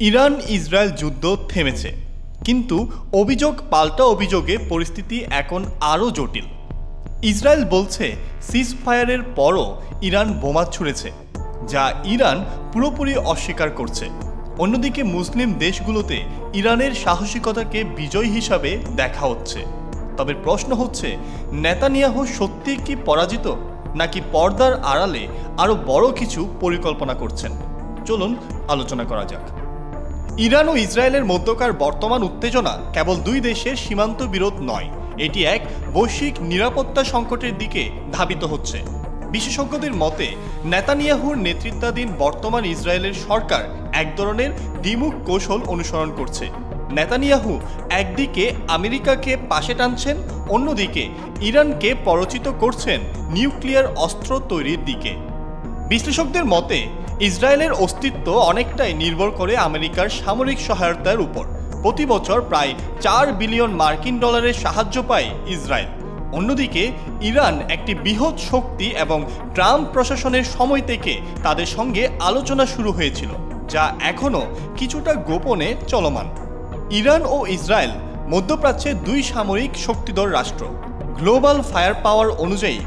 Iran Israel যুদ্ধ থেমেছে, কিন্তু অভিযোগ পাল্টা অভিযোগে পরিস্থিতি এখন আরও জটিল। ইসরায়েল বলছে সিজফায়ারের পরও ইরান বোমা ছুঁড়েছে, যা ইরান পুরোপুরি অস্বীকার করছে। অন্যদিকে মুসলিম দেশগুলোতে ইরানের সাহসিকতাকে বিজয় হিসাবে দেখা হচ্ছে। তবে প্রশ্ন হচ্ছে, নেতানিয়াহু সত্যি কি পরাজিত, নাকি পর্দার আড়ালে আরও বড় কিছু পরিকল্পনা করছেন? চলুন আলোচনা করা যাক। ইরান ও ইসরায়েলের মধ্যকার বর্তমান উত্তেজনা কেবল দুই দেশের সীমান্ত বিরোধ নয়, এটি এক বৈশ্বিক নিরাপত্তা সংকটের দিকে ধাবিত হচ্ছে। বিশেষজ্ঞদের মতে, নেতানিয়াহুর নেতৃত্বাধীন বর্তমান ইসরায়েলের সরকার এক ধরনের দ্বিমুখ কৌশল অনুসরণ করছে। নেতানিয়াহু একদিকে আমেরিকাকে পাশে টানছেন, অন্যদিকে ইরানকে পরাজিত করছেন নিউক্লিয়ার অস্ত্র তৈরির দিকে। বিশ্লেষকদের মতে, ইসরায়েলের অস্তিত্ব অনেকটাই নির্ভর করে আমেরিকার সামরিক সহায়তার উপর। প্রতি বছর প্রায় $4 বিলিয়ন সাহায্য পায় ইসরায়েল। অন্যদিকে ইরান একটি বৃহৎ শক্তি এবং ট্রাম্প প্রশাসনের সময় থেকে তাদের সঙ্গে আলোচনা শুরু হয়েছিল, যা এখনও কিছুটা গোপনে চলমান। ইরান ও ইসরায়েল মধ্যপ্রাচ্যে দুই সামরিক শক্তিধর রাষ্ট্র। গ্লোবাল ফায়ার পাওয়ার অনুযায়ী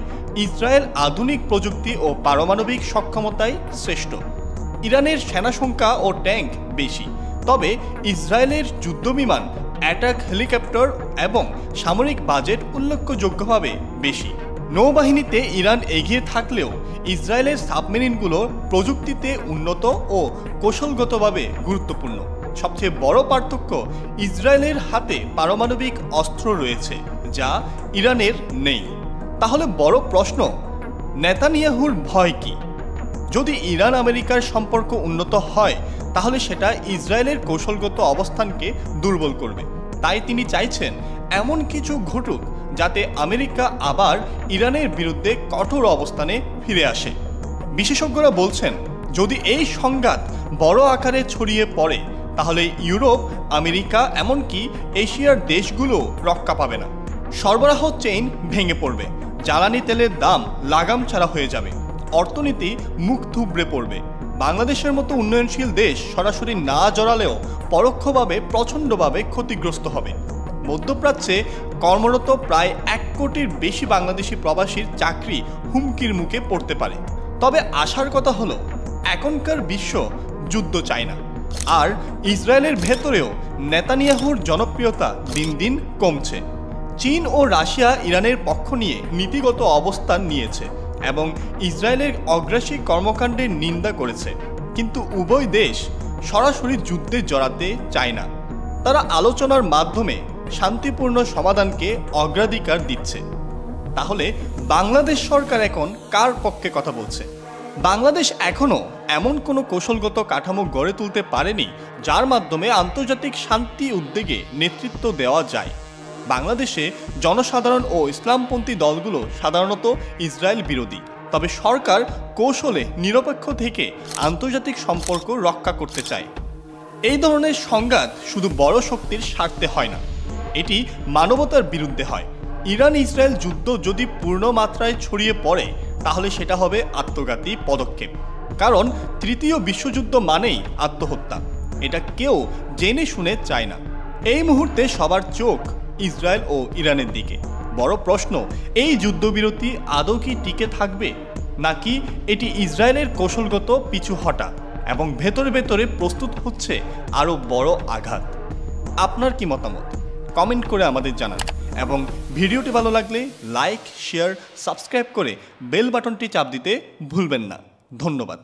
ইসরায়েল আধুনিক প্রযুক্তি ও পারমাণবিক সক্ষমতায় শ্রেষ্ঠ। ইরানের সেনা সংখ্যা ও ট্যাঙ্ক বেশি, তবে ইসরায়েলের যুদ্ধবিমান, অ্যাটাক হেলিকপ্টার এবং সামরিক বাজেট উল্লেখযোগ্যভাবে বেশি। নৌবাহিনীতে ইরান এগিয়ে থাকলেও ইসরায়েলের সাবমেরিনগুলো প্রযুক্তিতে উন্নত ও কৌশলগতভাবে গুরুত্বপূর্ণ। সবচেয়ে বড় পার্থক্য, ইসরায়েলের হাতে পারমাণবিক অস্ত্র রয়েছে, যা ইরানের নেই। তাহলে বড় প্রশ্ন, নেতানিয়াহুর ভয় কি? যদি ইরান আমেরিকার সম্পর্ক উন্নত হয়, তাহলে সেটা ইসরায়েলের কৌশলগত অবস্থানকে দুর্বল করবে। তাই তিনি চাইছেন এমন কিছু ঘটুক যাতে আমেরিকা আবার ইরানের বিরুদ্ধে কঠোর অবস্থানে ফিরে আসে। বিশেষজ্ঞরা বলছেন, যদি এই সংঘাত বড় আকারে ছড়িয়ে পড়ে, তাহলে ইউরোপ, আমেরিকা এমনকি এশিয়ার দেশগুলো রক্ষা পাবে না। সরবরাহ চেইন ভেঙে পড়বে, জ্বালানি তেলের দাম লাগাম ছাড়া হয়ে যাবে, অর্থনীতি মুখ থুবড়ে পড়বে। বাংলাদেশের মতো উন্নয়নশীল দেশ সরাসরি না জড়ালেও পরোক্ষভাবে প্রচণ্ডভাবে ক্ষতিগ্রস্ত হবে। মধ্যপ্রাচ্যে কর্মরত প্রায় 1 কোটির বেশি বাংলাদেশি প্রবাসীর চাকরি হুমকির মুখে পড়তে পারে। তবে আশার কথা হলো, এখনকার বিশ্ব যুদ্ধ চায় না। আর ইসরায়েলের ভেতরেও নেতানিয়াহুর জনপ্রিয়তা দিন দিন কমছে। চীন ও রাশিয়া ইরানের পক্ষ নিয়ে নীতিগত অবস্থান নিয়েছে এবং ইসরায়েলের অগ্রাসী কর্মকাণ্ডের নিন্দা করেছে, কিন্তু উভয় দেশ সরাসরি যুদ্ধে জড়াতে চায় না। তারা আলোচনার মাধ্যমে শান্তিপূর্ণ সমাধানকে অগ্রাধিকার দিচ্ছে। তাহলে বাংলাদেশ সরকার এখন কার পক্ষে কথা বলছে? বাংলাদেশ এখনও এমন কোনো কৌশলগত কাঠামো গড়ে তুলতে পারেনি যার মাধ্যমে আন্তর্জাতিক শান্তি উদ্যোগে নেতৃত্ব দেওয়া যায়। বাংলাদেশে জনসাধারণ ও ইসলামপন্থী দলগুলো সাধারণত ইসরায়েল বিরোধী, তবে সরকার কৌশলে নিরপেক্ষ থেকে আন্তর্জাতিক সম্পর্ক রক্ষা করতে চায়। এই ধরনের সংঘাত শুধু বড় শক্তির স্বার্থে হয় না, এটি মানবতার বিরুদ্ধে হয়। ইরান ইসরায়েল যুদ্ধ যদি পূর্ণ মাত্রায় ছড়িয়ে পড়ে, তাহলে সেটা হবে আত্মঘাতী পদক্ষেপ। কারণ তৃতীয় বিশ্বযুদ্ধ মানেই আত্মহত্যা, এটা কেউ জেনে শুনে চায় না। এই মুহূর্তে সবার চোখ ইসরায়েল ও ইরানের দিকে। বড় প্রশ্ন, এই যুদ্ধবিরতি আদৌ কি টিকে থাকবে, নাকি এটি ইসরায়েলের কৌশলগত পিছু হটা এবং ভেতরে ভেতরে প্রস্তুত হচ্ছে আরও বড় আঘাত? আপনার কি মতামত? কমেন্ট করে আমাদের জানান এবং ভিডিওটি ভালো লাগলে লাইক, শেয়ার, সাবস্ক্রাইব করে বেল বাটনটি চাপ দিতে ভুলবেন না। ধন্যবাদ।